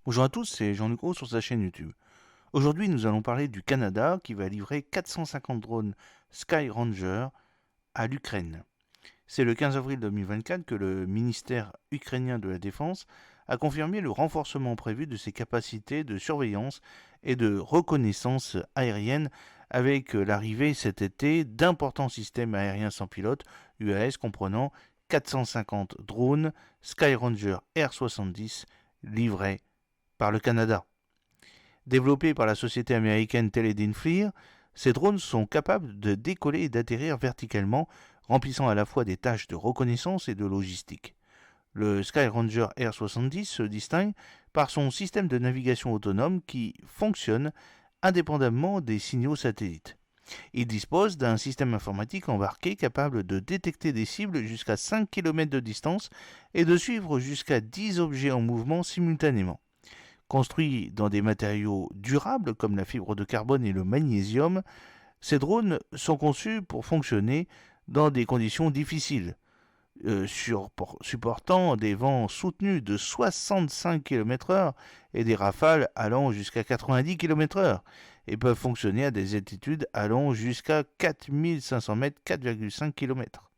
Bonjour à tous, c'est Jean-Luc Roux sur sa chaîne YouTube. Aujourd'hui, nous allons parler du Canada qui va livrer 450 drones Sky Ranger à l'Ukraine. C'est le 15 avril 2024 que le ministère ukrainien de la Défense a confirmé le renforcement prévu de ses capacités de surveillance et de reconnaissance aérienne avec l'arrivée cet été d'importants systèmes aériens sans pilote UAS comprenant 450 drones Sky Ranger R-70 livrés par le Canada. Développés par la société américaine Teledyne FLIR, ces drones sont capables de décoller et d'atterrir verticalement, remplissant à la fois des tâches de reconnaissance et de logistique. Le Skyranger R70 se distingue par son système de navigation autonome qui fonctionne indépendamment des signaux satellites. Il dispose d'un système informatique embarqué capable de détecter des cibles jusqu'à 5 km de distance et de suivre jusqu'à 10 objets en mouvement simultanément. Construits dans des matériaux durables comme la fibre de carbone et le magnésium, ces drones sont conçus pour fonctionner dans des conditions difficiles, supportant des vents soutenus de 65 km/h et des rafales allant jusqu'à 90 km/h, et peuvent fonctionner à des altitudes allant jusqu'à 4500 mètres, 4,5 km.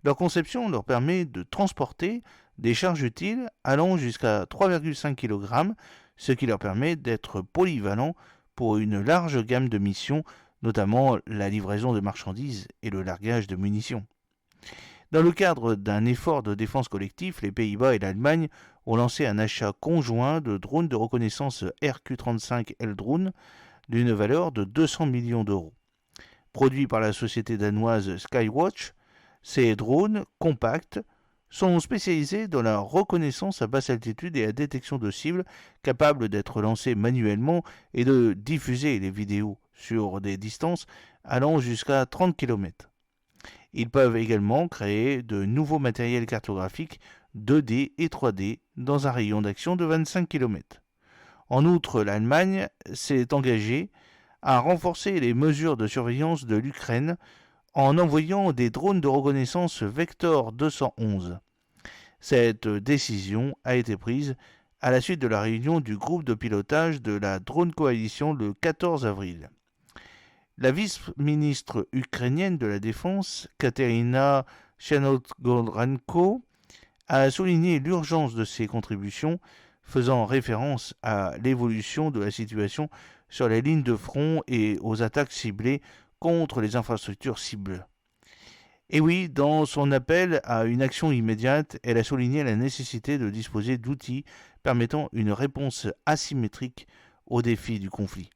Leur conception leur permet de transporter des charges utiles allant jusqu'à 3,5 kg, ce qui leur permet d'être polyvalents pour une large gamme de missions, notamment la livraison de marchandises et le largage de munitions. Dans le cadre d'un effort de défense collectif, les Pays-Bas et l'Allemagne ont lancé un achat conjoint de drones de reconnaissance RQ-35L Drone d'une valeur de 200 millions d'euros. Produits par la société danoise Skywatch, ces drones compacts sont spécialisés dans la reconnaissance à basse altitude et la détection de cibles, capables d'être lancés manuellement et de diffuser les vidéos sur des distances allant jusqu'à 30 km. Ils peuvent également créer de nouveaux matériels cartographiques 2D et 3D dans un rayon d'action de 25 km. En outre, l'Allemagne s'est engagée à renforcer les mesures de surveillance de l'Ukraine en envoyant des drones de reconnaissance Vector 211. Cette décision a été prise à la suite de la réunion du groupe de pilotage de la Drone Coalition le 14 avril. La vice-ministre ukrainienne de la Défense, Katerina Chanogorhenko, a souligné l'urgence de ces contributions, faisant référence à l'évolution de la situation sur les lignes de front et aux attaques ciblées contre les infrastructures cibles. Et oui, dans son appel à une action immédiate, elle a souligné la nécessité de disposer d'outils permettant une réponse asymétrique aux défis du conflit.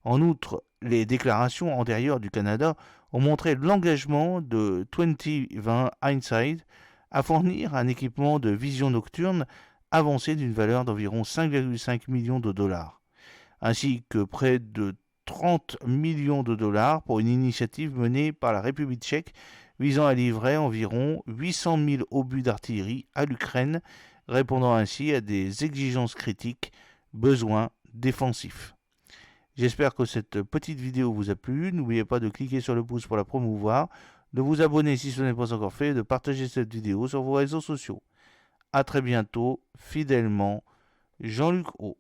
En outre, les déclarations antérieures du Canada ont montré l'engagement de 2020 Hindsight à fournir un équipement de vision nocturne avancé d'une valeur d'environ 5,5 millions de dollars, ainsi que près de 30 millions de dollars pour une initiative menée par la République tchèque visant à livrer environ 800 000 obus d'artillerie à l'Ukraine, répondant ainsi à des exigences critiques, besoins défensifs. J'espère que cette petite vidéo vous a plu. N'oubliez pas de cliquer sur le pouce pour la promouvoir, de vous abonner si ce n'est pas encore fait et de partager cette vidéo sur vos réseaux sociaux. A très bientôt, fidèlement, Jean-Luc Haut.